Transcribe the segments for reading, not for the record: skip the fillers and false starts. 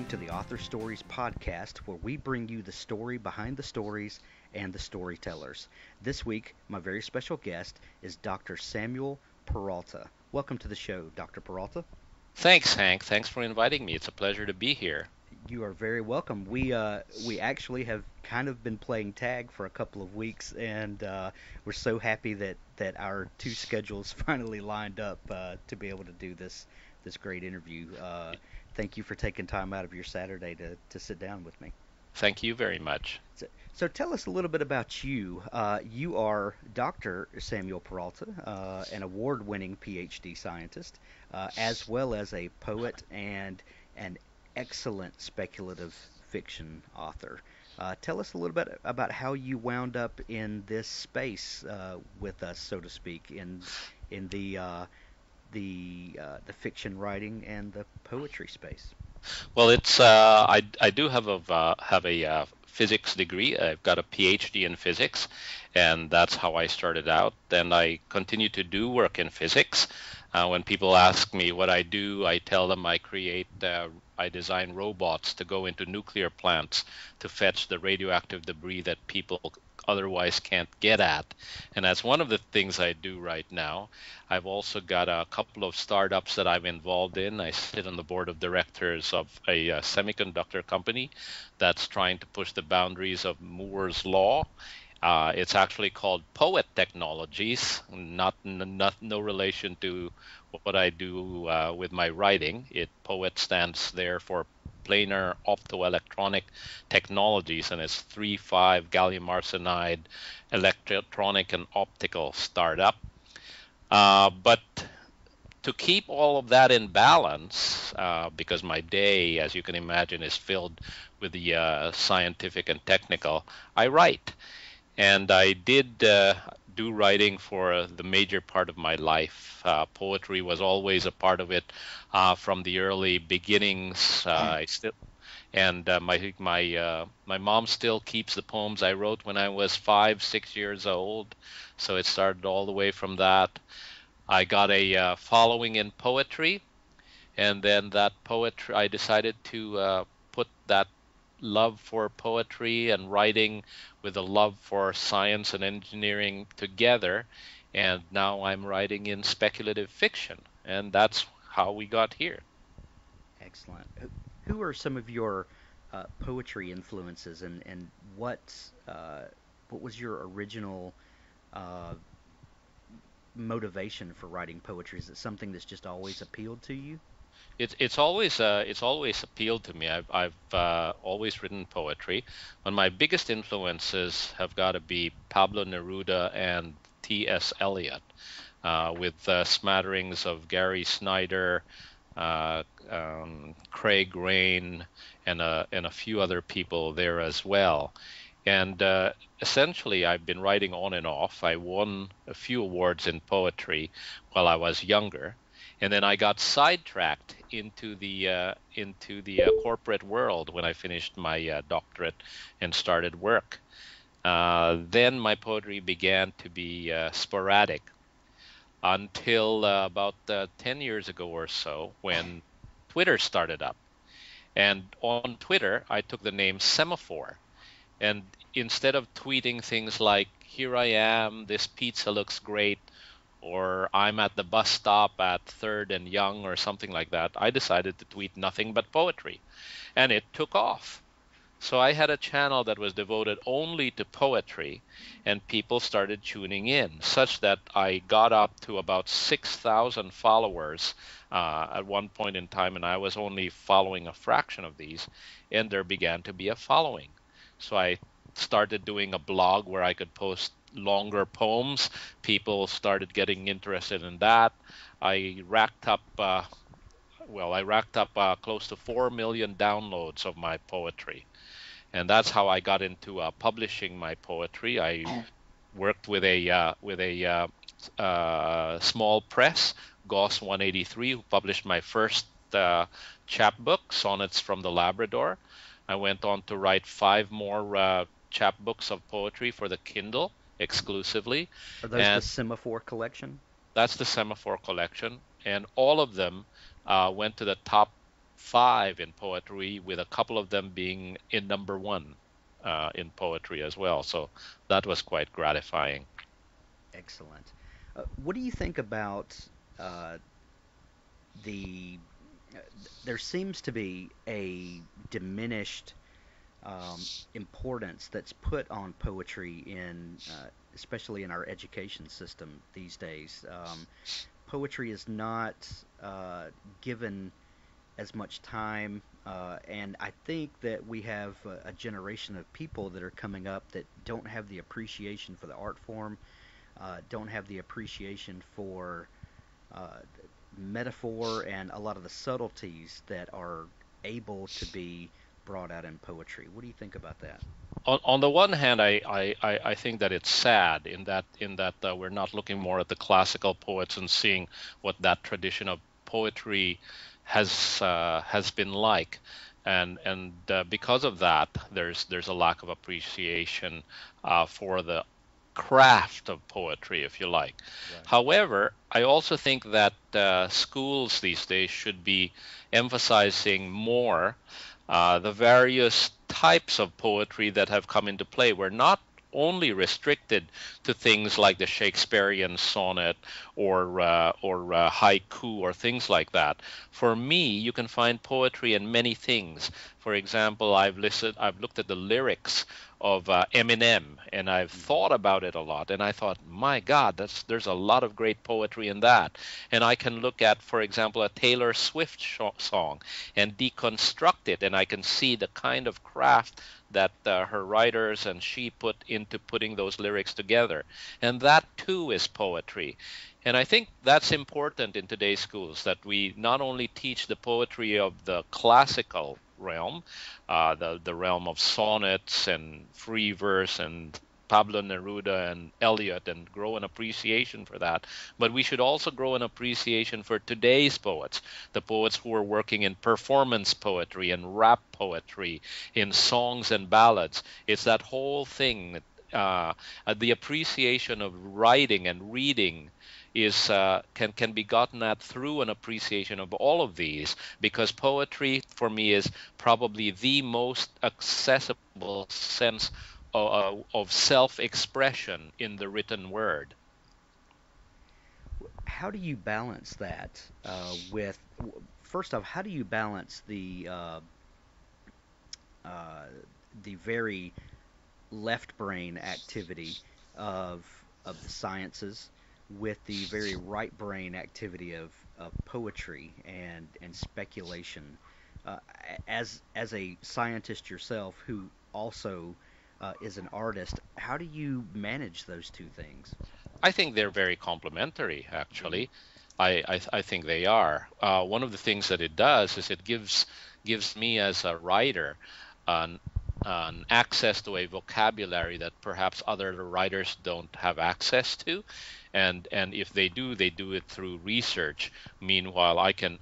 to the Author Stories podcast, where we bring you the story behind the stories and the storytellers. This week, my very special guest is Dr. Samuel Peralta. Welcome to the show, Dr. Peralta. Thanks, Hank. Thanks for inviting me. It's a pleasure to be here. You are very welcome. We actually have kind of been playing tag for a couple of weeks, and we're so happy that our two schedules finally lined up to be able to do this great interview. Thank you for taking time out of your Saturday to sit down with me. Thank you very much. So tell us a little bit about you. You are Dr. Samuel Peralta, an award-winning PhD scientist, as well as a poet and an excellent speculative fiction author. Tell us a little bit about how you wound up in this space with us, so to speak, in the fiction writing and the poetry space. Well, I do have a physics degree. I've got a PhD in physics, and that's how I started out. And I continue to do work in physics. When people ask me what I do, I tell them I design robots to go into nuclear plants to fetch the radioactive debris that people otherwise can't get at. And that's one of the things I do right now. I've also got a couple of startups that I'm involved in. I sit on the board of directors of a semiconductor company that's trying to push the boundaries of Moore's law. It's actually called Poet Technologies, no relation to what I do with my writing. Poet stands there for planar optoelectronic technologies, and it's 3,5 gallium arsenide electronic and optical startup. But to keep all of that in balance, because my day, as you can imagine, is filled with the scientific and technical, I write. And I did do writing for the major part of my life. Poetry was always a part of it from the early beginnings. My mom still keeps the poems I wrote when I was 5, 6 years old. So it started all the way from that. I got a following in poetry, and then I decided to put that love for poetry and writing with a love for science and engineering together, and now I'm writing in speculative fiction, and that's how we got here. Excellent. Who are some of your poetry influences, and what was your original uh, motivation for writing poetry? Is it something that's just always appealed to you? It's always appealed to me. I've always written poetry, but my biggest influences have got to be Pablo Neruda and T.S. Eliot, with smatterings of Gary Snyder, Craig Rain, and a few other people there as well. And essentially, I've been writing on and off. I won a few awards in poetry while I was younger, and then I got sidetracked into the corporate world when I finished my doctorate and started work. Then my poetry began to be sporadic until about 10 years ago or so, when Twitter started up. And on Twitter, I took the name Semaphore. And instead of tweeting things like, "Here I am, this pizza looks great," or "I'm at the bus stop at 3rd and Young," or something like that, I decided to tweet nothing but poetry. And it took off. So I had a channel that was devoted only to poetry, and people started tuning in, such that I got up to about 6,000 followers at one point in time, and I was only following a fraction of these, and there began to be a following. So I started doing a blog where I could post longer poems. People started getting interested in that. I racked up, close to 4 million downloads of my poetry. And that's how I got into publishing my poetry. I worked with a small press, Goss 183, who published my first chapbook, Sonnets from the Labrador. I went on to write 5 more chapbooks of poetry for the Kindle exclusively. Are those the And Semaphore collection? that's the Semaphore collection. And all of them went to the top 5 in poetry, with a couple of them being in number one in poetry as well. So that was quite gratifying. Excellent. What do you think about uh, the? There seems to be a diminished importance that's put on poetry especially in our education system these days. Poetry is not uh, given as much time, and I think that we have a generation of people that are coming up that don't have the appreciation for the art form, don't have the appreciation for uh, metaphor and a lot of the subtleties that are able to be brought out in poetry. What do you think about that? On the one hand, I think that it's sad in that we're not looking more at the classical poets and seeing what that tradition of poetry has been like, and because of that, there's a lack of appreciation for the craft of poetry, if you like. Right. However, I also think that schools these days should be emphasizing more the various types of poetry that have come into play. We're not only restricted to things like the Shakespearean sonnet or haiku or things like that. For me, you can find poetry in many things. For example, I've looked at the lyrics of Eminem, and I've Hmm. thought about it a lot. And I thought, my God, there's a lot of great poetry in that. And I can look at, for example, a Taylor Swift song and deconstruct it, and I can see the kind of craft that her writers and she put into putting those lyrics together. And that too is poetry. And I think that's important in today's schools, that we not only teach the poetry of the classical realm, the realm of sonnets and free verse and Pablo Neruda and Eliot, and grow an appreciation for that. But we should also grow an appreciation for today's poets, the poets who are working in performance poetry and rap poetry, in songs and ballads. It's that whole thing. Uh, the appreciation of writing and reading is can be gotten at through an appreciation of all of these, because poetry for me is probably the most accessible sense of self-expression in the written word. How do you balance that first off, how do you balance uh, the very left brain activity of the sciences with the very right brain activity of poetry and speculation? As a scientist yourself who also is an artist, how do you manage those two things? I think they're very complementary, Mm, actually. I think they are. One of the things that it does is it gives me as a writer an, an access to a vocabulary that perhaps other writers don't have access to, and if they do it through research. Meanwhile, I can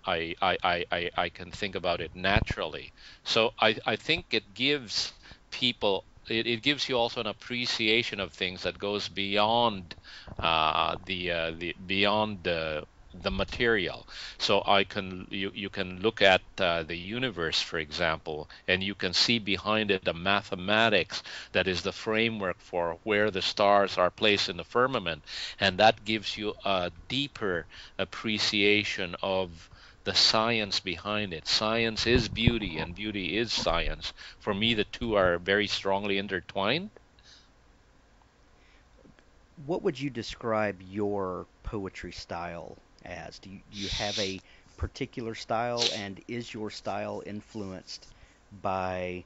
think about it naturally. So I think it gives people. It gives you also an appreciation of things that goes beyond the beyond the material. So you can look at the universe, for example, and you can see behind it the mathematics that is the framework for where the stars are placed in the firmament, and that gives you a deeper appreciation of the science behind it. Science is beauty, and beauty is science. For me, the two are very strongly intertwined. what would you describe your poetry style as? Do you have a particular style, and is your style influenced by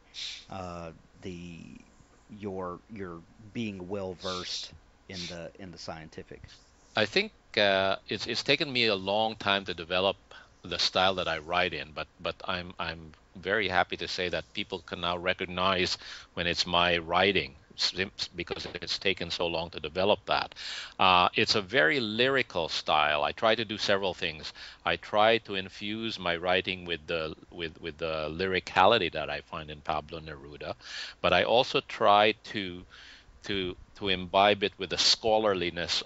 uh, the your being well versed in the scientific? I think it's taken me a long time to develop the style that I write in, but I'm very happy to say that people can now recognize when it's my writing, because it's taken so long to develop that. It's a very lyrical style. I try to do several things. I try to infuse my writing with the lyricality that I find in Pablo Neruda, but I also try to imbibe it with the scholarliness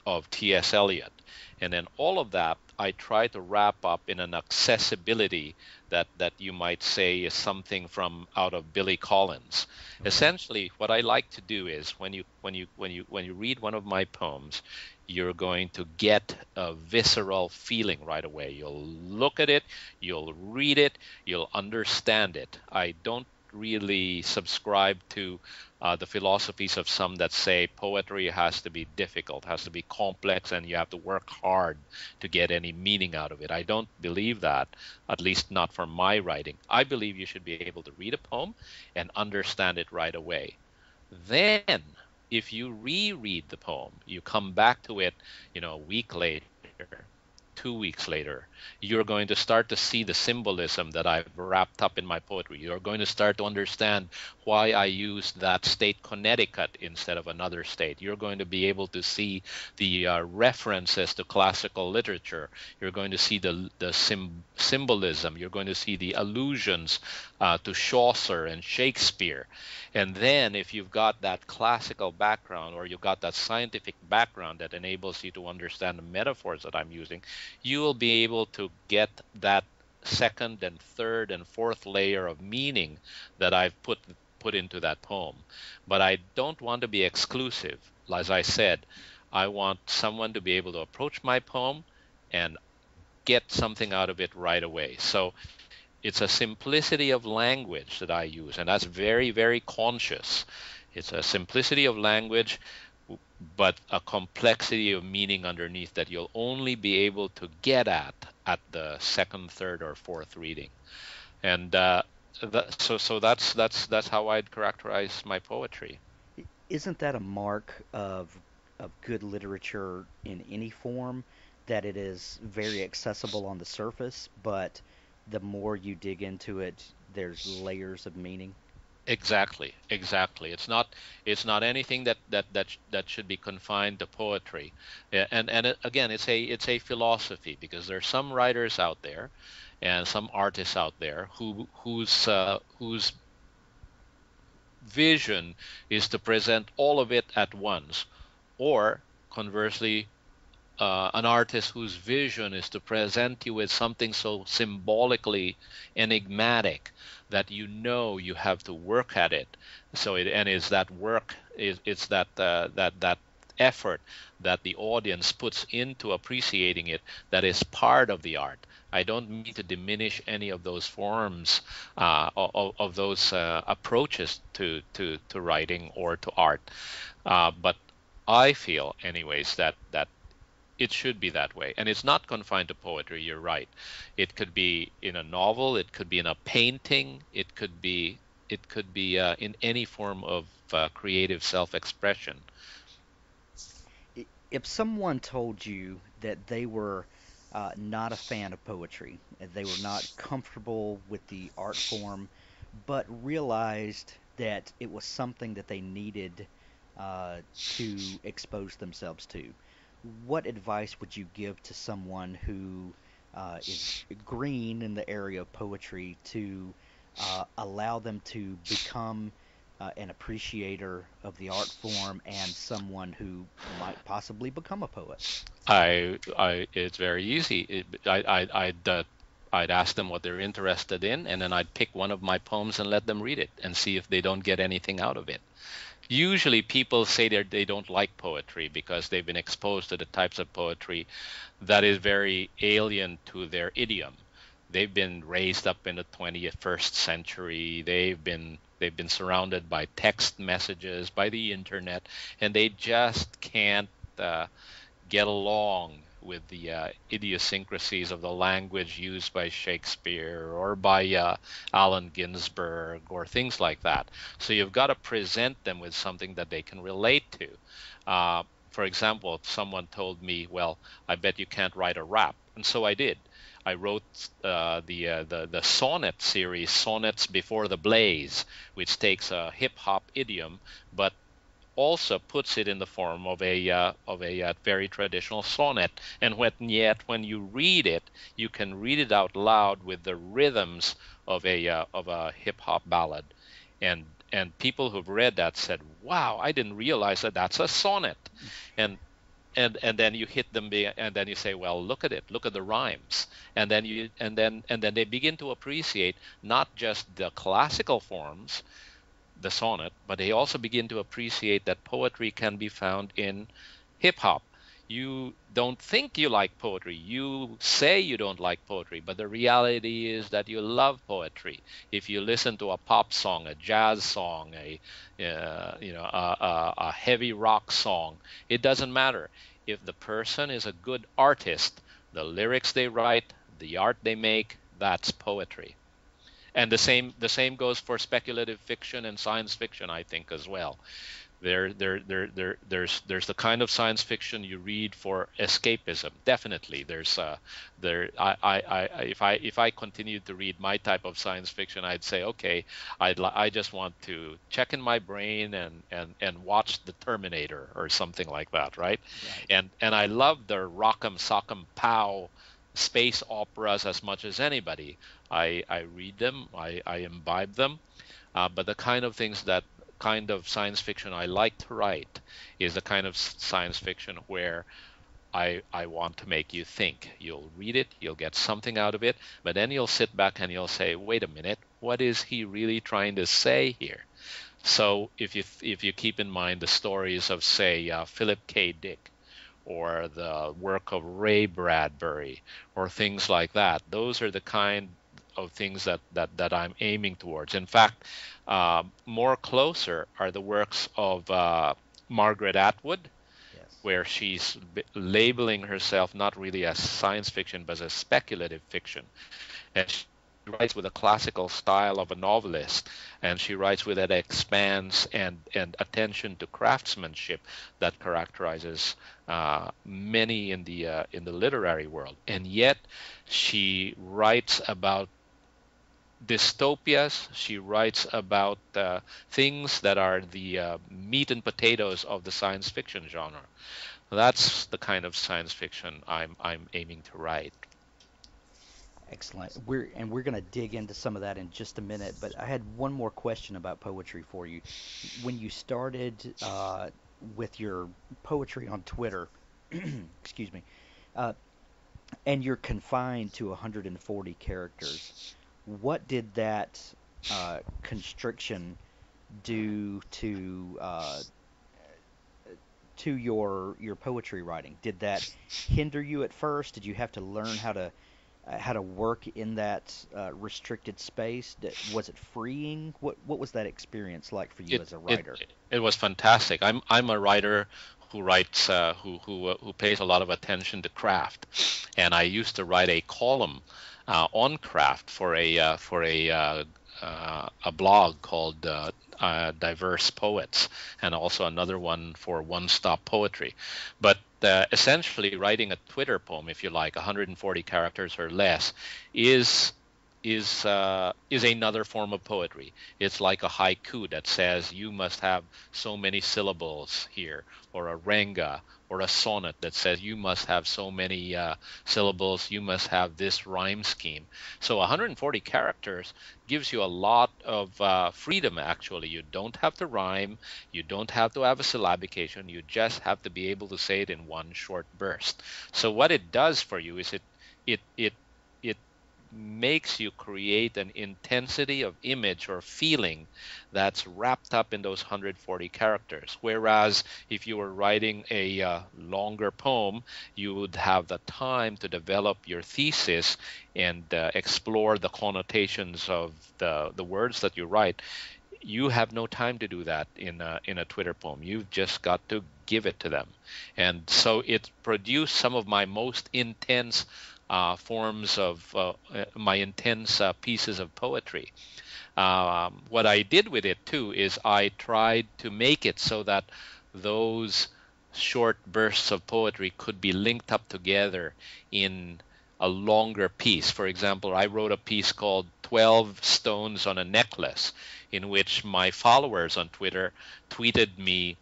of T.S. Eliot. And then all of that I try to wrap up in an accessibility that you might say is something from out of Billy Collins. Okay. Essentially, what I like to do is when you read one of my poems, you're going to get a visceral feeling right away. You'll look at it, you'll read it, you'll understand it. I don't really subscribe to the philosophies of some that say poetry has to be difficult, has to be complex, and you have to work hard to get any meaning out of it. I don't believe that, at least not for my writing. I believe you should be able to read a poem and understand it right away. Then, if you reread the poem, you come back to it, a week later, 2 weeks later, you're going to start to see the symbolism that I've wrapped up in my poetry. You're going to start to understand why I used that state Connecticut instead of another state. You're going to be able to see the references to classical literature. You're going to see the symbolism. You're going to see the allusions to Chaucer and Shakespeare. And then if you've got that classical background or you've got that scientific background that enables you to understand the metaphors that I'm using, you will be able to get that second and third and fourth layer of meaning that I've put into that poem. But I don't want to be exclusive. As I said, I want someone to be able to approach my poem and get something out of it right away. So it's a simplicity of language that I use, and that's very, very conscious. It's a simplicity of language, but a complexity of meaning underneath that you'll only be able to get at the second, third, or fourth reading. And so that's how I'd characterize my poetry. Isn't that a mark of good literature in any form, that it is very accessible on the surface, but the more you dig into it, there's layers of meaning? Exactly, exactly. It's not anything that should be confined to poetry. Again, it's a philosophy because there are some writers out there and some artists out there whose vision is to present all of it at once, or conversely, an artist whose vision is to present you with something so symbolically enigmatic that you have to work at it. And is that work is it's that effort that the audience puts into appreciating it that is part of the art. I don't mean to diminish any of those forms of those approaches to writing or to art, but I feel, anyways, that it should be that way. And it's not confined to poetry, you're right. It could be in a novel, it could be in a painting, it could be in any form of creative self-expression. If someone told you that they were not a fan of poetry, they were not comfortable with the art form, but realized that it was something that they needed to expose themselves to, what advice would you give to someone who is green in the area of poetry to allow them to become an appreciator of the art form and someone who might possibly become a poet? It's very easy. I'd ask them what they're interested in, and then I'd pick one of my poems and let them read it and see if they don't get anything out of it. Usually people say that they don't like poetry because they've been exposed to the types of poetry that is very alien to their idiom. They've been raised up in the 21st century. They've been surrounded by text messages, by the internet, and they just can't get along with the idiosyncrasies of the language used by Shakespeare or by Allen Ginsberg or things like that. So you've got to present them with something that they can relate to. For example, if someone told me, "Well, I bet you can't write a rap," and so I did. I wrote the sonnet series, Sonnets Before the Blaze, which takes a hip hop idiom, but also puts it in the form of a very traditional sonnet. And yet when you read it, you can read it out loud with the rhythms of a hip hop ballad. And people who've read that said, "Wow, I didn't realize that that's a sonnet." And and then you hit them, and then you say, well, look at it, look at the rhymes, and then they begin to appreciate not just the classical forms, the sonnet, but they also begin to appreciate that poetry can be found in hip hop. You don't think you like poetry. You say you don't like poetry, but the reality is that you love poetry. If you listen to a pop song, a jazz song, a heavy rock song, it doesn't matter. If the person is a good artist, the lyrics they write, the art they make, that's poetry. And the same goes for speculative fiction and science fiction, I think, as well. There's the kind of science fiction you read for escapism. Definitely, there's there if I continued to read my type of science fiction, I'd say, okay, I just want to check in my brain and watch the Terminator or something like that, right? Right. And I love the rock'em sock'em pow space operas as much as anybody. I read them, I imbibe them, but the kind of science fiction I like to write is the kind of science fiction where I want to make you think. You'll read it, you'll get something out of it, but then you'll sit back and you'll say, wait a minute, what is he really trying to say here? So if you keep in mind the stories of, say, Philip K. Dick, or the work of Ray Bradbury, or things like that, those are the kind of things that I'm aiming towards. In fact, more closer are the works of Margaret Atwood, Yes. where she's labeling herself not really as science fiction, but as speculative fiction. And she writes with a classical style of a novelist, and she writes with that expanse and attention to craftsmanship that characterizes many in the literary world. And yet, she writes about dystopias. She writes about things that are the meat and potatoes of the science fiction genre. That's the kind of science fiction I'm aiming to write. Excellent. We're going to dig into some of that in just a minute, but I had one more question about poetry for you. When you started with your poetry on Twitter, excuse me, uh, and you're confined to 140 characters, what did that constriction do to your poetry writing? Did that hinder you at first? Did you have to learn how to work in that restricted space? Was it freeing? What was that experience like for you It as a it writer? it was fantastic. I'm a writer who writes who pays a lot of attention to craft, and I used to write a column on craft for a blog called Diverse Poets, and also another one for One Stop Poetry. But essentially, writing a Twitter poem, if you like, 140 characters or less, is is another form of poetry. It's like a haiku that says you must have so many syllables here, or a renga, or a sonnet that says you must have so many syllables, you must have this rhyme scheme. So 140 characters gives you a lot of freedom, actually. You don't have to rhyme, you don't have to have a syllabication, you just have to be able to say it in one short burst. So what it does for you is it makes you create an intensity of image or feeling that's wrapped up in those 140 characters. Whereas if you were writing a longer poem, you would have the time to develop your thesis and explore the connotations of the words that you write. You have no time to do that in a Twitter poem. You've just got to give it to them. And so it produced some of my most intense forms of my intense pieces of poetry. What I did with it too is I tried to make it so that those short bursts of poetry could be linked up together in a longer piece. For example, I wrote a piece called 12 Stones on a Necklace, in which my followers on Twitter tweeted me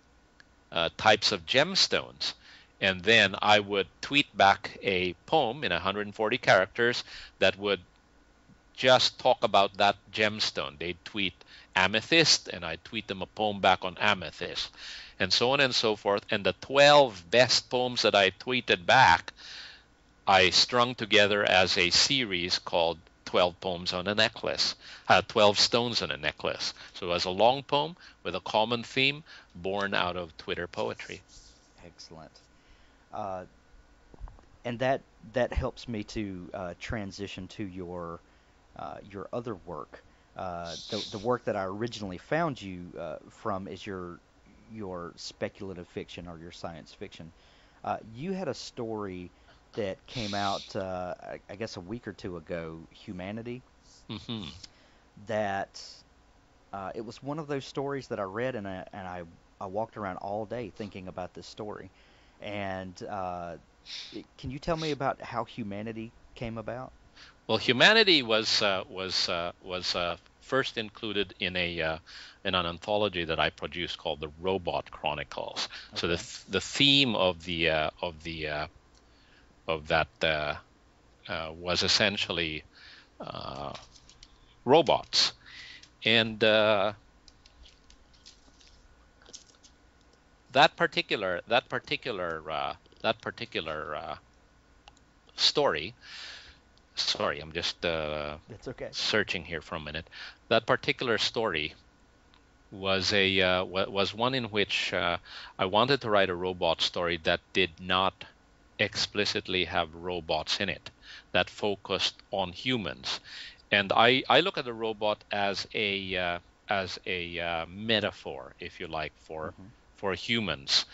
types of gemstones. And then I would tweet back a poem in 140 characters that would just talk about that gemstone. They'd tweet amethyst, and I tweet them a poem back on amethyst, and so on and so forth. And the 12 best poems that I tweeted back, I strung together as a series called 12 Poems on a Necklace, 12 Stones on a Necklace. So as a long poem with a common theme born out of Twitter poetry. Excellent. Uh, and that helps me to transition to your other work. The work that I originally found you from is your speculative fiction or your science fiction. You had a story that came out, I guess, a week or two ago, Humanity. Hmm. That it was one of those stories that I read, and I walked around all day thinking about this story. And can you tell me about how Humanity came about? Well, humanity was first included in an anthology that I produced called the Robot Chronicles. So Okay. the theme of that was essentially uh, robots, and that particular story. Sorry, I'm just That's okay. searching here for a minute. That particular story was one in which I wanted to write a robot story that did not explicitly have robots in it, that focused on humans. And I look at the robot as a metaphor, if you like, Hmm. for humans.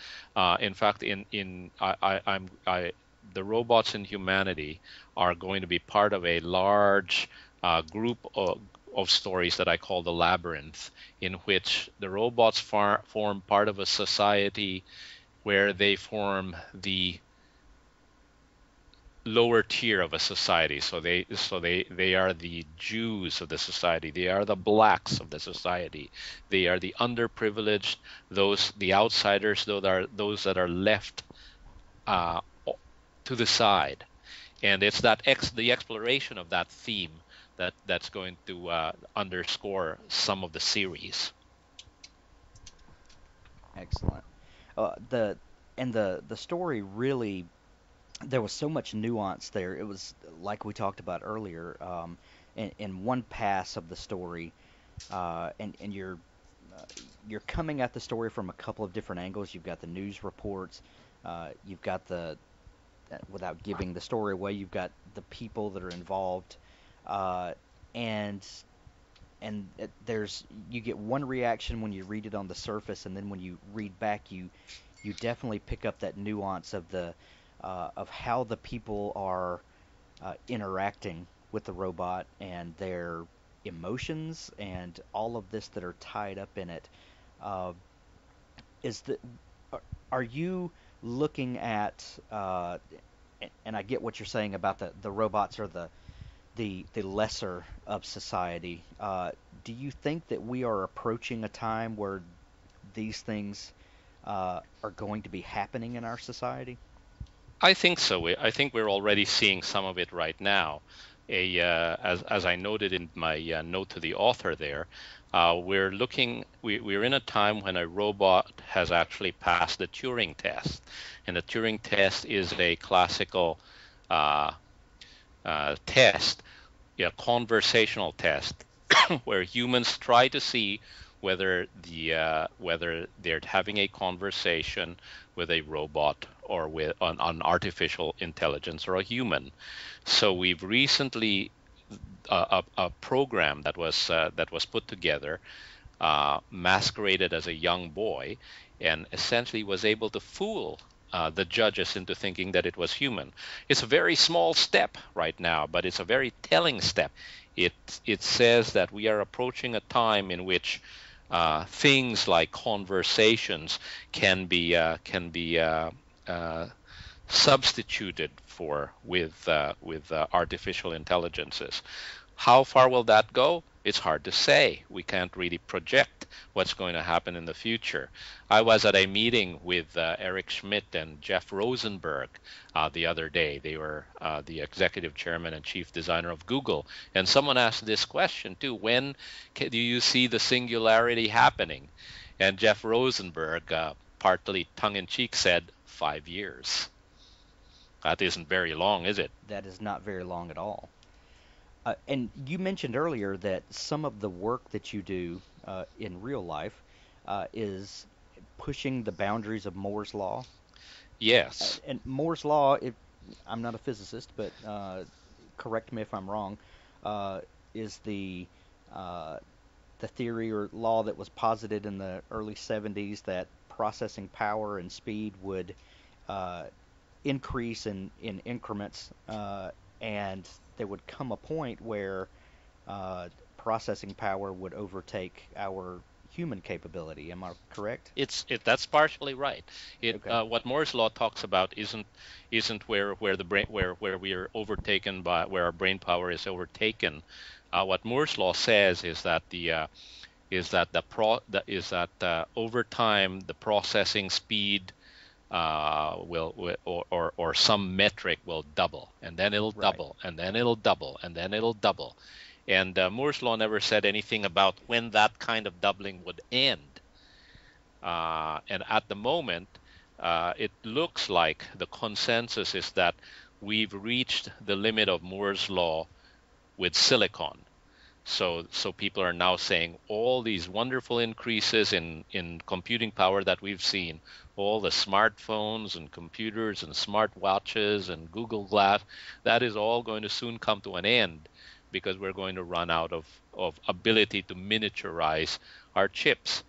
In fact, I the robots in humanity are going to be part of a large group of stories that I call the labyrinth, in which the robots form part of a society where they form the lower tier of a society. So they are the Jews of the society. They are the blacks of the society. They are the underprivileged, those the outsiders, those that are left uh, to the side. And it's the exploration of that theme that's going to underscore some of the series. Excellent. The and the story really, there was so much nuance there. It was like we talked about earlier. In one pass of the story, and uh, you're coming at the story from a couple of different angles. You've got the news reports. You've got without giving the story away, you've got the people that are involved, uh, and there's you get one reaction when you read it on the surface, and then when you read back, you definitely pick up that nuance of the of how the people are interacting with the robot and their emotions and all of this that are tied up in it. Uh, is the are you looking at and I get what you're saying about the robots are the lesser of society. Do you think that we are approaching a time where these things are going to be happening in our society? I think so. I think we're already seeing some of it right now. As I noted in my note to the author there, we're in a time when a robot has actually passed the Turing test, and the Turing test is a classical uh, test, yeah, conversational test, where humans try to see whether they're having a conversation with a robot or with an artificial intelligence or a human. So we've recently a program that was put together, masqueraded as a young boy, and essentially was able to fool the judges into thinking that it was human. It's a very small step right now, but it's a very telling step. It it says that we are approaching a time in which things like conversations can be uh, substituted for with artificial intelligences. How far will that go? It's hard to say. We can't really project what's going to happen in the future. I was at a meeting with Eric Schmidt and Jeff Rosenberg the other day. They were the executive chairman and chief designer of Google. And someone asked this question too: when do you see the singularity happening? And Jeff Rosenberg, partly tongue in cheek, said 5 years. That isn't very long, is it? That is not very long at all. And you mentioned earlier that some of the work that you do in real life is pushing the boundaries of Moore's law. Yes. And Moore's law, I'm not a physicist, but correct me if I'm wrong, is uh, the theory or law that was posited in the early 70s that processing power and speed would uh, increase in increments, and there would come a point where uh, processing power would overtake our human capability. Am I correct? That's partially right. Okay. What Moore's law talks about isn't where the brain where we are overtaken by where our brain power is overtaken. What Moore's law says is that over time the processing speed or some metric will double, and then it'll Right. double, and then it'll double, and then it'll double. And Moore's law never said anything about when that kind of doubling would end. And at the moment, it looks like the consensus is that we've reached the limit of Moore's law with silicon. So people are now saying all these wonderful increases in computing power that we've seen, all the smartphones and computers and smartwatches and Google Glass, that is all going to soon come to an end because we're going to run out of ability to miniaturize our chips.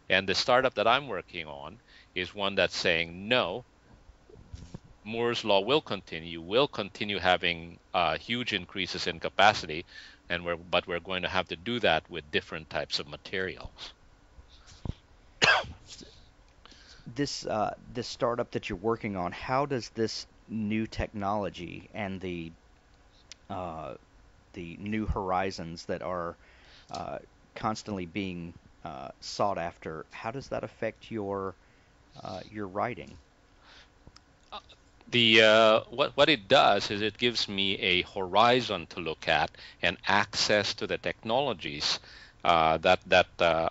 And the startup that I'm working on is one that's saying no, Moore's law will continue having huge increases in capacity, but we're going to have to do that with different types of materials. This startup that you're working on, how does this new technology and uh, the new horizons that are uh, constantly being sought after, how does that affect your writing? What it does is it gives me a horizon to look at and access to the technologies that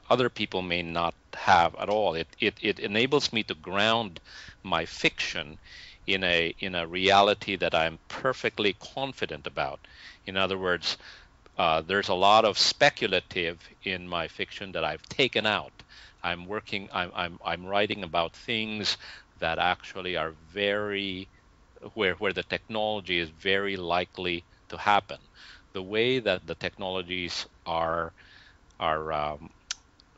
other people may not have at all. It enables me to ground my fiction in a reality that I'm perfectly confident about. In other words, there's a lot of speculative in my fiction that I've taken out. I'm writing about things that actually are very where the technology is very likely to happen. The way that the technologies are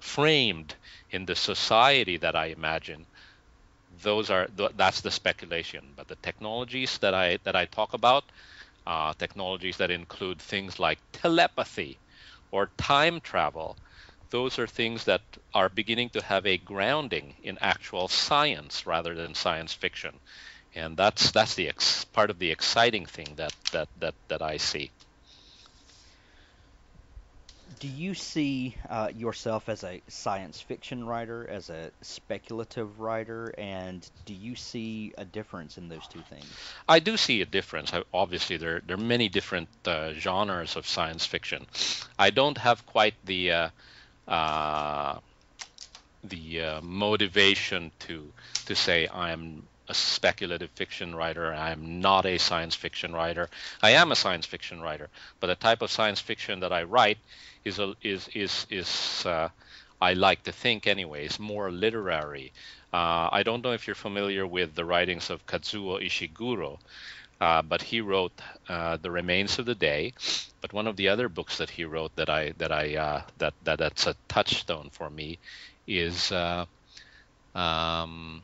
framed in the society that I imagine, that's the speculation. But the technologies that I talk about, technologies that include things like telepathy or time travel, those are things that are beginning to have a grounding in actual science rather than science fiction. And that's the part of the exciting thing that I see. Do you see yourself as a science fiction writer, as a speculative writer, and do you see a difference in those two things? I do see a difference. Obviously, there are many different genres of science fiction. I don't have quite uh, the motivation to say I'm a speculative fiction writer. I'm not a science fiction writer. I am a science fiction writer, but the type of science fiction that I write is I like to think anyways more literary. I don't know if you're familiar with the writings of Kazuo Ishiguro, but he wrote The Remains of the Day. But one of the other books that he wrote that's a touchstone for me is um,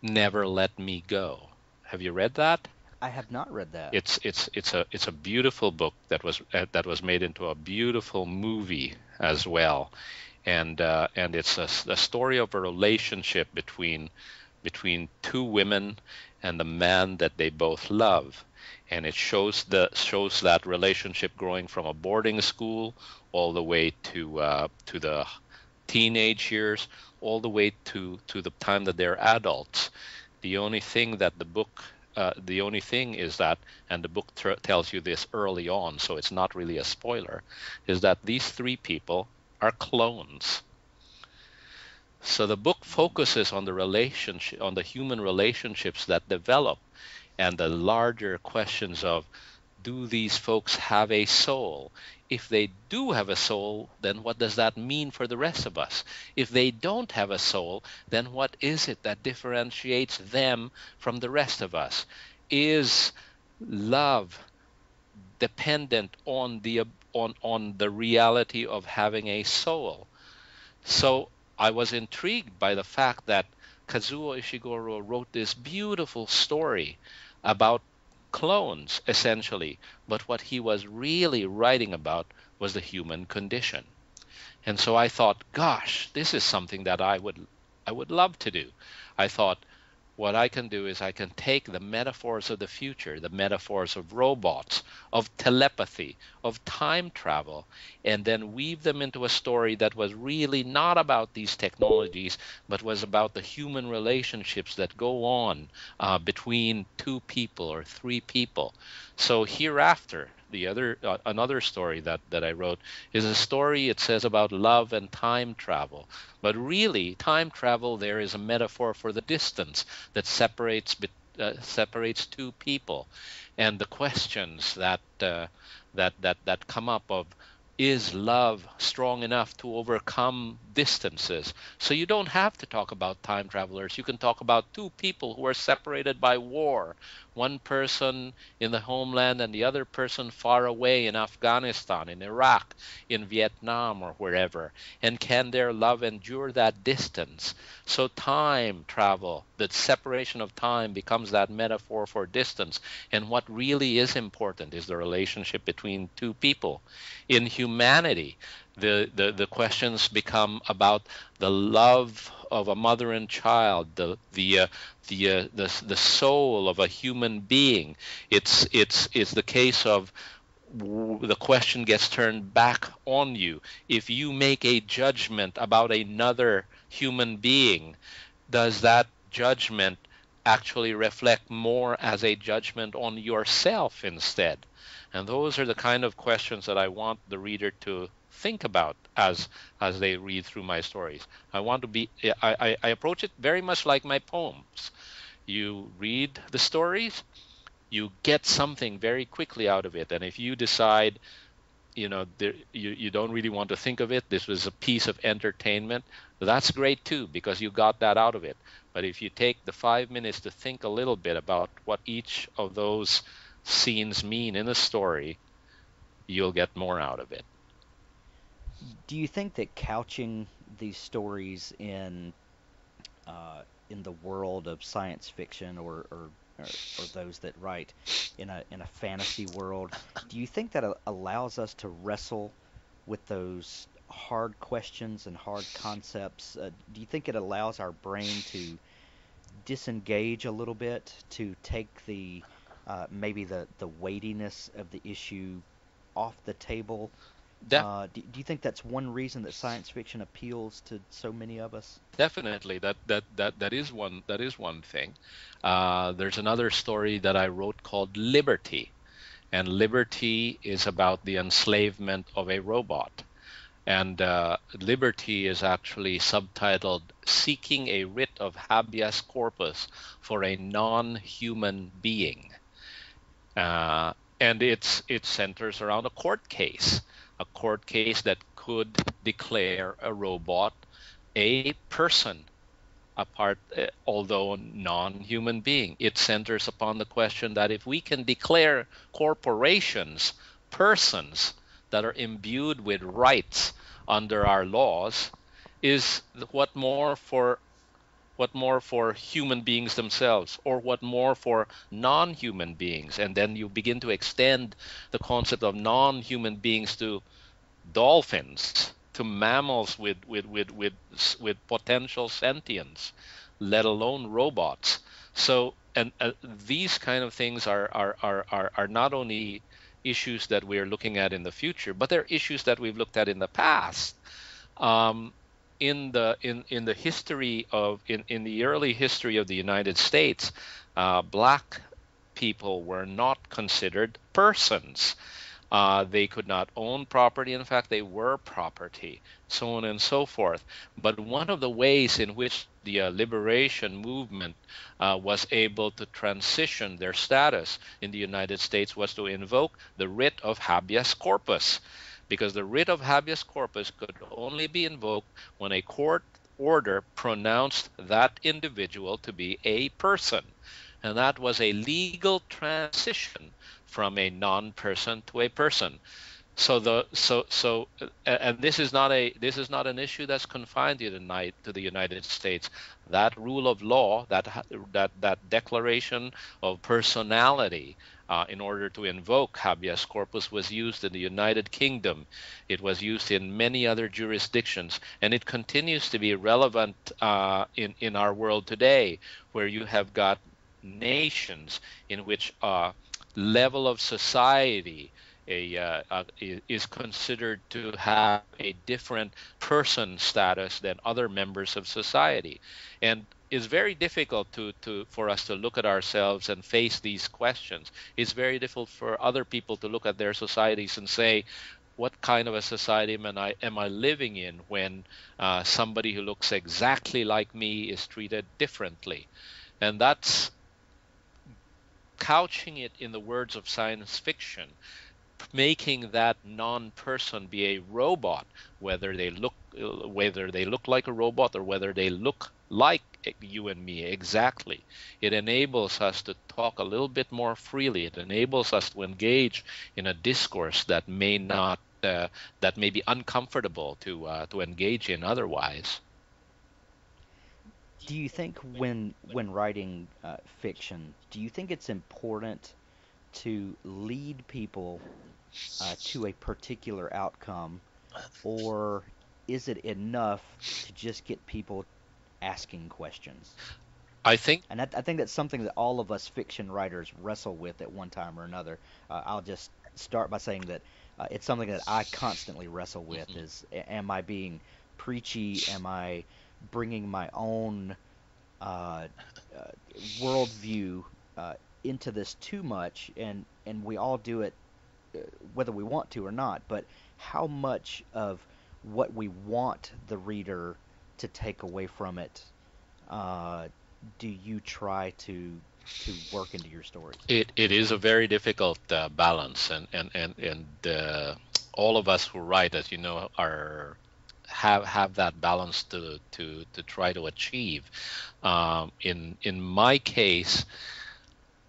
Never Let Me Go. Have you read that? I have not read that. It's a beautiful book that was made into a beautiful movie as well, and it's a story of a relationship between two women and the man that they both love, and it shows that relationship growing from a boarding school all the way to the teenage years, all the way to the time that they're adults. The only thing is that, and the book tells you this early on, so it's not really a spoiler, is that these three people are clones. So the book focuses on the relationship, on the human relationships that develop, and the larger questions of, do these folks have a soul? If they do have a soul, then what does that mean for the rest of us? If they don't have a soul, then what is it that differentiates them from the rest of us? Is love dependent on the reality of having a soul? So I was intrigued by the fact that Kazuo Ishiguro wrote this beautiful story about clones, essentially, but what he was really writing about was the human condition. And so I thought, gosh, this is something that I would love to do. I thought, what I can do is I can take the metaphors of the future, the metaphors of robots, of telepathy, of time travel, and then weave them into a story that was really not about these technologies, but was about the human relationships that go on between two people or three people. So hereafter, another story that I wrote is a story, it says, about love and time travel. But really, time travel there is a metaphor for the distance that separates two people, and the questions that come up of, is love strong enough to overcome distances? So you don't have to talk about time travelers. You can talk about two people who are separated by war, one person in the homeland and the other person far away in Afghanistan, in Iraq, in Vietnam, or wherever. And can their love endure that distance? So time travel, the separation of time, becomes that metaphor for distance. And what really is important is the relationship between two people. In humanity, the questions become about the love of a mother and child, the soul of a human being. It's the case of, the question gets turned back on you. If you make a judgment about another human being, does that judgment actually reflect more as a judgment on yourself instead? And those are the kind of questions that I want the reader to think about as they read through my stories. I want to be I approach it very much like my poems. You read the stories, you get something very quickly out of it, and if you decide, you don't really want to think of it, this was a piece of entertainment, that's great too, because you got that out of it. But if you take the 5 minutes to think a little bit about what each of those scenes mean in a story, you'll get more out of it. Do you think that couching these stories in the world of science fiction, or those that write in a fantasy world, do you think that allows us to wrestle with those hard questions and hard concepts? Do you think it allows our brain to disengage a little bit, to take the maybe the weightiness of the issue off the table? Do you think that's one reason that science fiction appeals to so many of us? Definitely, that is one thing. There's another story that I wrote called Liberty, and Liberty is about the enslavement of a robot. And Liberty is actually subtitled "Seeking a Writ of Habeas Corpus for a Non-Human Being." Uh, and it centers around a court case that could declare a robot a person, although a non-human being. It centers upon the question that if we can declare corporations persons that are imbued with rights under our laws, is what more for human beings themselves, or what more for non-human beings? And then you begin to extend the concept of non-human beings to dolphins, to mammals with potential sentience, let alone robots. So, and these kind of things are not only issues that we're looking at in the future, but they're issues that we've looked at in the past. Um, in the history of in the early history of the United States, black people were not considered persons. They could not own property. In fact, they were property, so on and so forth. But one of the ways in which the liberation movement was able to transition their status in the United States was to invoke the writ of habeas corpus, because the writ of habeas corpus could only be invoked when a court order pronounced that individual to be a person. And that was a legal transition from a non-person to a person. And this is not an issue that's confined to the United States. That rule of law, that declaration of personality, in order to invoke habeas corpus, was used in the United Kingdom. It was used in many other jurisdictions, and it continues to be relevant in our world today, where you have got nations in which level of society is considered to have a different person status than other members of society. And it's very difficult for us to look at ourselves and face these questions. It's very difficult for other people to look at their societies and say, what kind of a society am I living in when somebody who looks exactly like me is treated differently? And that's couching it in the words of science fiction, making that non-person be a robot, whether they look like a robot or whether they look like you and me exactly. It enables us to talk a little bit more freely. It enables us to engage in a discourse that may be uncomfortable to engage in otherwise. Do you think when writing fiction, do you think it's important to lead people to a particular outcome, or is it enough to just get people asking questions? I think. And I think that's something that all of us fiction writers wrestle with at one time or another. I'll just start by saying that it's something that I constantly wrestle with Mhm. is am I being preachy? Am I bringing my own uh, uh, worldview uh, into this too much? And we all do it uh, whether we want to or not. But how much of what we want the reader to take away from it uh, do you try to work into your stories? It is a very difficult balance, and all of us who write, as you know, are have that balance to try to achieve. In my case,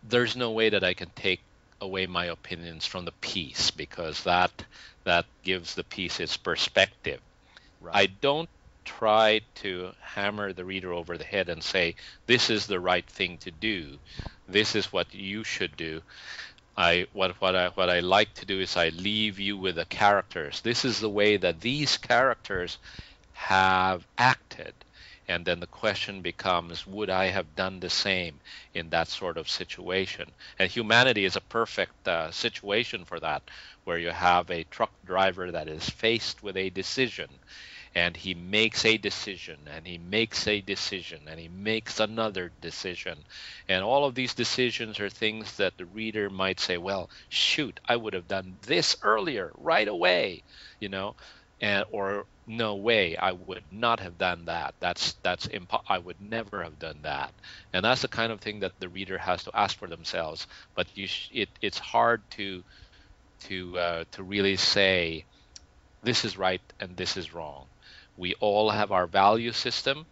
there's no way that I can take away my opinions from the piece, because that gives the piece its perspective. I Right. don't try to hammer the reader over the head and say, this is the right thing to do, this is what you should do. What I like to do is I leave you with the characters. This is the way that these characters have acted. And then the question becomes, would I have done the same in that sort of situation? And humanity is a perfect situation for that, where you have a truck driver that is faced with a decision, and he makes a decision, and he makes a decision, and he makes another decision. And all of these decisions are things that the reader might say, well, shoot, I would have done this earlier, right away, you know, or no way, I would not have done that. I would never have done that. And that's the kind of thing that the reader has to ask for themselves. But it's hard to really say this is right and this is wrong. We all have our value system,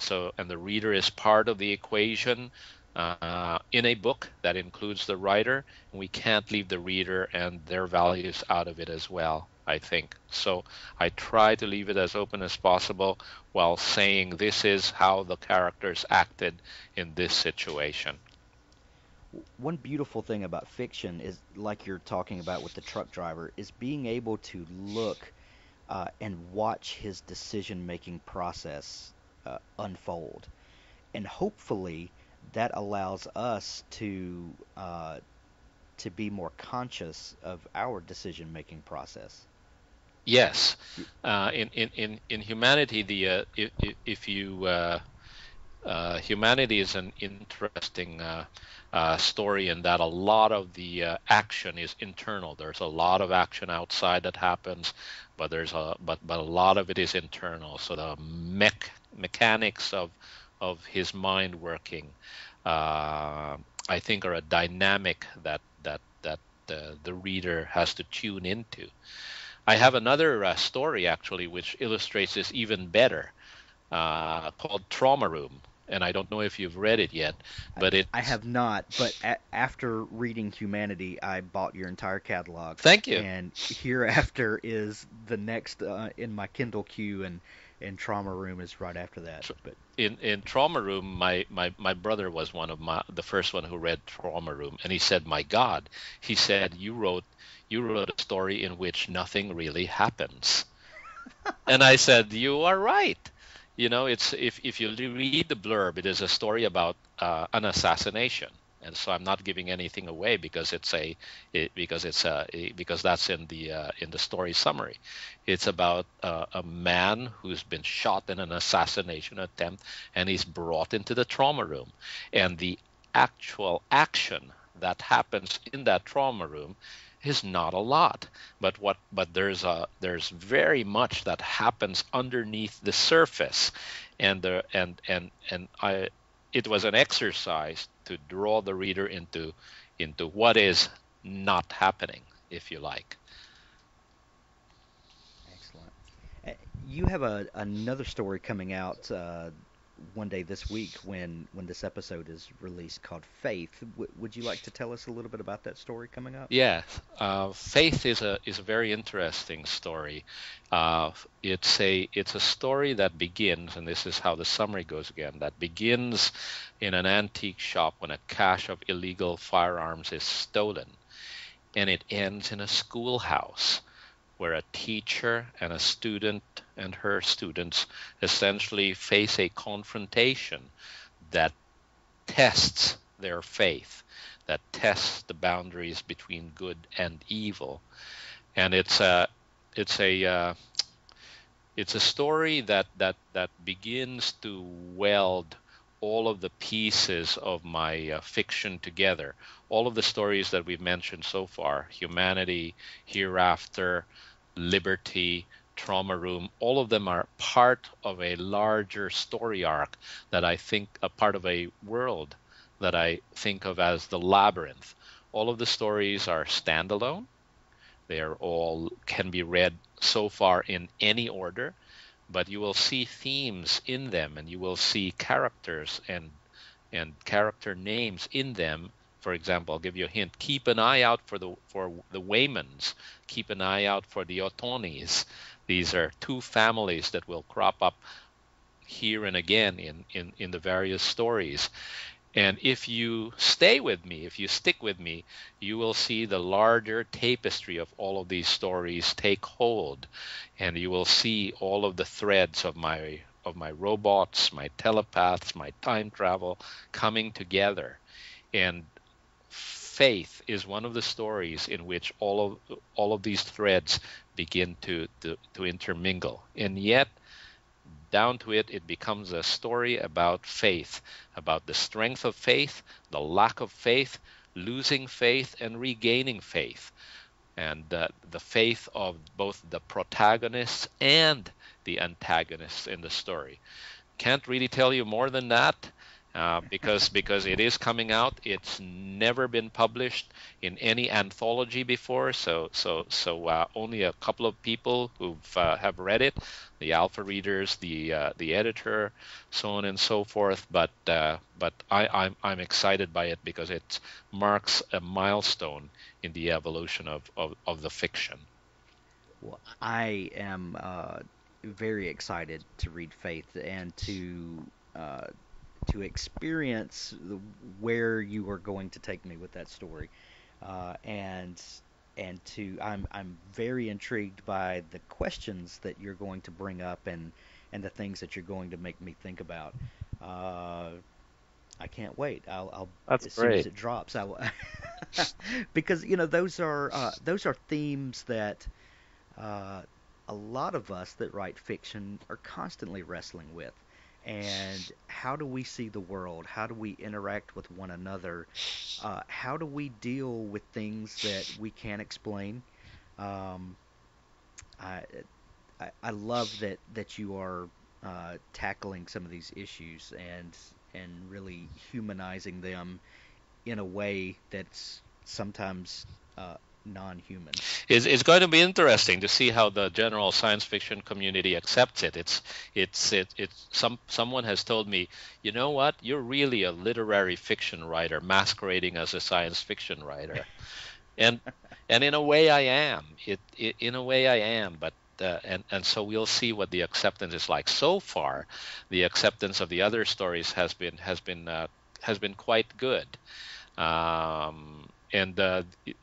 and the reader is part of the equation in a book that includes the writer, and we can't leave the reader and their values out of it as well, I think. So I try to leave it as open as possible while saying this is how the characters acted in this situation. One beautiful thing about fiction is, like you're talking about with the truck driver, is being able to look and watch his decision-making process unfold. And hopefully that allows us to to be more conscious of our decision making process. Yes. Y- In humanity, if you humanity is an interesting story in that a lot of the action is internal. There's a lot of action outside that happens, but a lot of it is internal. So the mechanics of his mind working, uh, I think, are a dynamic that the reader has to tune into. I have another story actually which illustrates this even better, called Trauma Room, and I don't know if you've read it yet, but I it's. have not, but after reading Humanity, I bought your entire catalog, Thank you. and Hereafter is the next in my Kindle queue, and Trauma Room is right after that. Tr- But in Trauma Room, my brother was one of the first one who read Trauma Room, and he said, "My God," he said, "You wrote a story in which nothing really happens." And I said, "You are right." It's if you read the blurb, it is a story about an assassination, and so I'm not giving anything away because because that's in the story summary. It's about a man who's been shot in an assassination attempt, and he's brought into the trauma room, and the actual action that happens in that trauma room is not a lot, but there's very much that happens underneath the surface, and the and I it was an exercise to draw the reader into what is not happening, if you like. excellent. Uh, You have another story coming out one day this week when this episode is released called Faith. Would you like to tell us a little bit about that story coming up? Yeah, faith is a very interesting story. It's a story that begins, and this is how the summary goes again. That begins in an antique shop when a cache of illegal firearms is stolen, and it ends in a schoolhouse where a teacher and a student and her students essentially face a confrontation that tests their faith, that tests the boundaries between good and evil. And it's a it's a story that begins to weld all of the pieces of my fiction together. All of the stories that we've mentioned so far, humanity, hereafter, liberty, trauma room, all of them are part of a larger story arc that I think a part of a world that I think of as the labyrinth. All of the stories are standalone. They are all can be read so far in any order, but you will see themes in them, and you will see characters and character names in them. For example, I'll give you a hint. Keep an eye out for the Waymans. Keep an eye out for the Otonis. These are two families that will crop up here and again in the various stories. And if you stay with me, if you stick with me, you will see the larger tapestry of all of these stories take hold, and you will see all of the threads of my robots, my telepaths, my time travel coming together. And faith is one of the stories in which all of these threads begin to intermingle. And yet down to it, it becomes a story about faith, about the strength of faith, the lack of faith, losing faith, and regaining faith. And the faith of both the protagonists and the antagonists in the story. Can't really tell you more than that, because it is coming out. It's never been published in any anthology before, so only a couple of people who have read it, the alpha readers, the editor, so on and so forth. But I'm excited by it because it marks a milestone in the evolution of the fiction. Well, I am very excited to read Faith and uh, to experience where you are going to take me with that story, and I'm very intrigued by the questions that you're going to bring up and the things that you're going to make me think about. Uh, I can't wait. That's As soon as great. it drops, I will. Because those are themes that uh, a lot of us that write fiction are constantly wrestling with. And how do we see the world? How do we interact with one another? How do we deal with things that we can't explain? Um, I, I love that you are tackling some of these issues and really humanizing them in a way that's sometimes non-human. It's going to be interesting to see how the general science fiction community accepts it. It's someone has told me, you know what, you're really a literary fiction writer masquerading as a science fiction writer, and in a way I am. In a way I am, but. And so we'll see what the acceptance is like. So far, the acceptance of the other stories has been quite good. And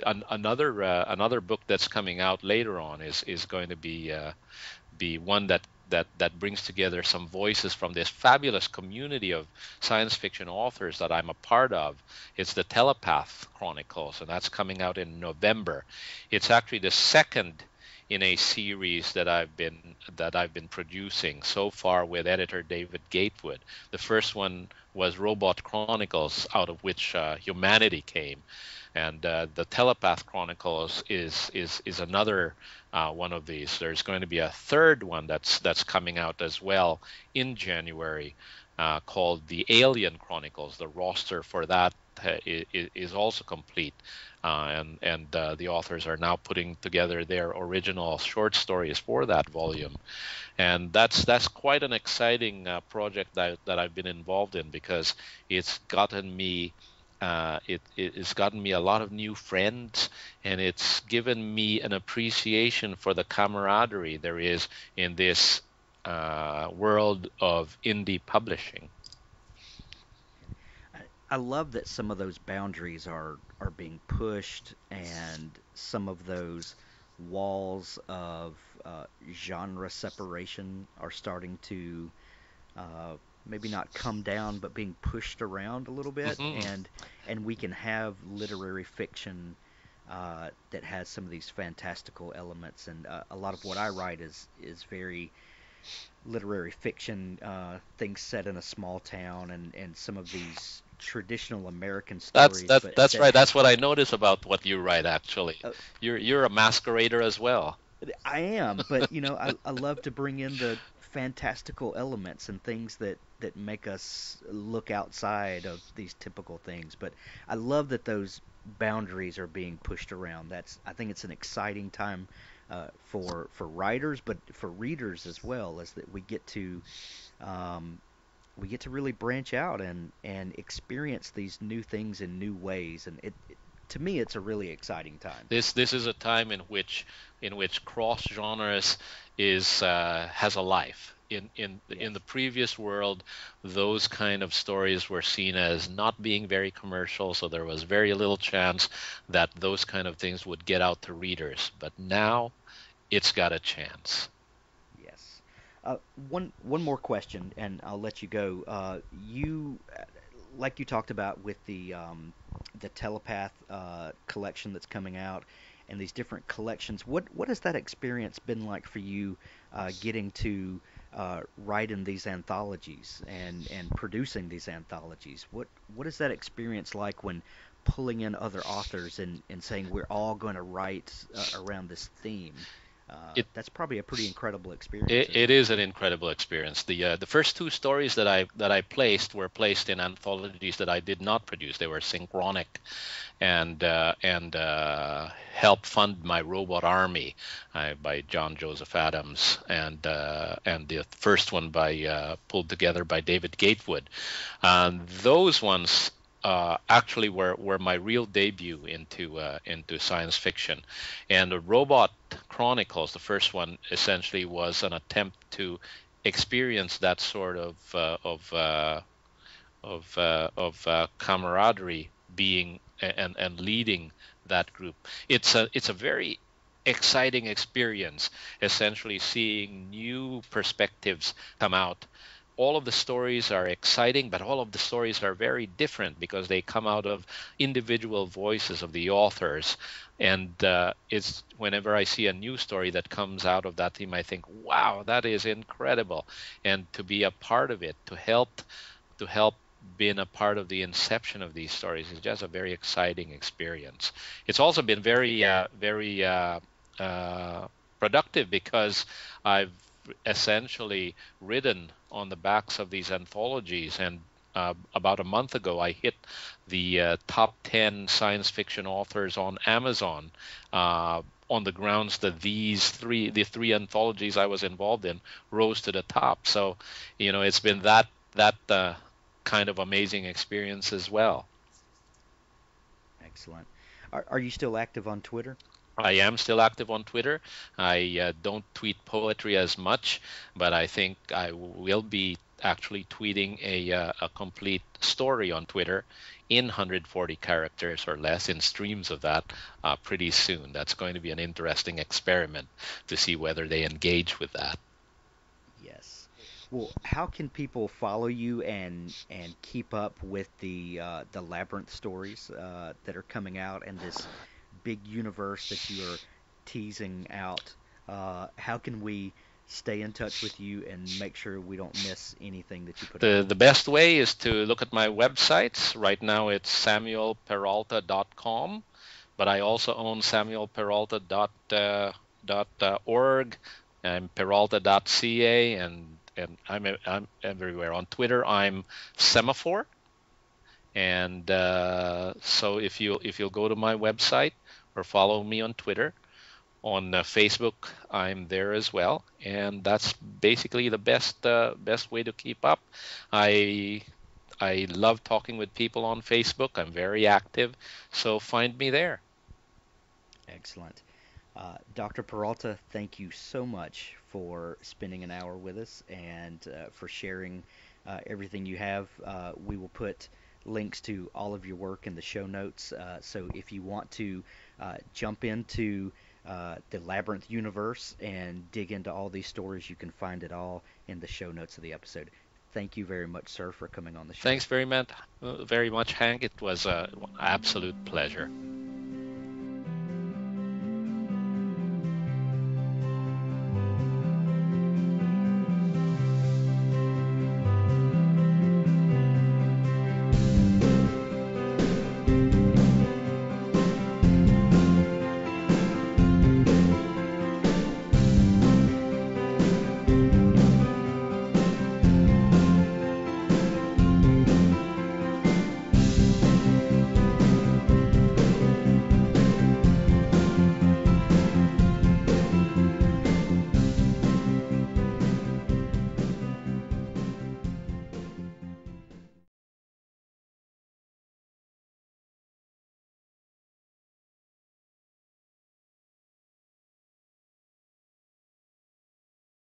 another book that's coming out later on is going to be one that brings together some voices from this fabulous community of science fiction authors that I'm a part of. It's the Telepath Chronicles, and that's coming out in November. It's actually the second in a series that I've been producing so far with editor David Gatewood. The first one was Robot Chronicles, out of which humanity came, and the Telepath Chronicles is another one of these. There's going to be a third one that's coming out as well in January, called the Alien Chronicles. The roster for that is also complete, and the authors are now putting together their original short stories for that volume, and that's quite an exciting project that I've been involved in, because it's gotten me it's gotten me a lot of new friends, and it's given me an appreciation for the camaraderie there is in this world of indie publishing. I love that some of those boundaries are being pushed, and some of those walls of genre separation are starting to maybe not come down, but being pushed around a little bit, Hmm. and we can have literary fiction that has some of these fantastical elements, and a lot of what I write is very literary fiction, things set in a small town, and some of these traditional American stories, but That's that right. That's what I notice about what you write. Actually, uh, you're a masquerader as well. I am, but I love to bring in the fantastical elements and things that make us look outside of these typical things. But I love that those boundaries are being pushed around. I think it's an exciting time for writers, but for readers as well, is that um, we get to really branch out and experience these new things in new ways, and to me it's a really exciting time. This is a time in which cross genres is has a life. In Yes. the previous world, those kind of stories were seen as not being very commercial, so there was very little chance that those kind of things would get out to readers. But now it's got a chance. Yes. One more question, and I'll let you go. Like you talked about with the Telepath collection that's coming out, and these different collections. What has that experience been like for you, getting to write in these anthologies and producing these anthologies? What is that experience like when pulling in other authors and saying we're all going to write around this theme? It That's probably a pretty incredible experience, It, isn't it it? is an incredible experience. The first two stories that I placed were placed in anthologies that I did not produce. They were synchronic, and help fund my robot army, by John Joseph Adams, and the first one by pulled together by David Gatewood. Those ones actually were my real debut into science fiction, and the Robot Chronicles, the first one, essentially was an attempt to experience that sort of camaraderie, being and leading that group. It's a very exciting experience, essentially seeing new perspectives come out all of the stories are exciting, but all of the stories are very different because they come out of individual voices of the authors. And it's whenever I see a new story that comes out of that team, I think, wow, that is incredible. And to be a part of it, to help being a part of the inception of these stories is just a very exciting experience. It's also been very uh, productive because I've essentially ridden on the backs of these anthologies. And about a month ago, I hit the top 10 science fiction authors on Amazon. On the grounds that the three anthologies I was involved in, rose to the top. So, it's been that kind of amazing experience as well. Excellent. Are you still active on Twitter? I am still active on Twitter. I don't tweet poetry as much, but I think I will be actually tweeting a complete story on Twitter in 140 characters or less, in streams of that, pretty soon. That's going to be an interesting experiment to see whether they engage with that. Yes. Well, how can people follow you and keep up with the labyrinth stories that are coming out and this big universe that you are teasing out? How can we stay in touch with you and make sure we don't miss anything that you put out? The best way is to look at my websites. Right now it's samuelperalta.com, but I also own samuelperalta.org. I'm peralta.ca, and I'm everywhere. On Twitter, I'm Semaphore. And so if you'll go to my website or follow me on Twitter, on Facebook, I'm there as well, and that's basically the best way to keep up. I I love talking with people on Facebook. I'm very active, so find me there. Excellent. Dr. Peralta, thank you so much for spending an hour with us and for sharing everything you have. We will put links to all of your work in the show notes. So if you want to jump into the Labyrinth universe and dig into all these stories, you can find it all in the show notes of the episode. Thank you very much, sir, for coming on the show. Thanks very much, Hank. It was an absolute pleasure.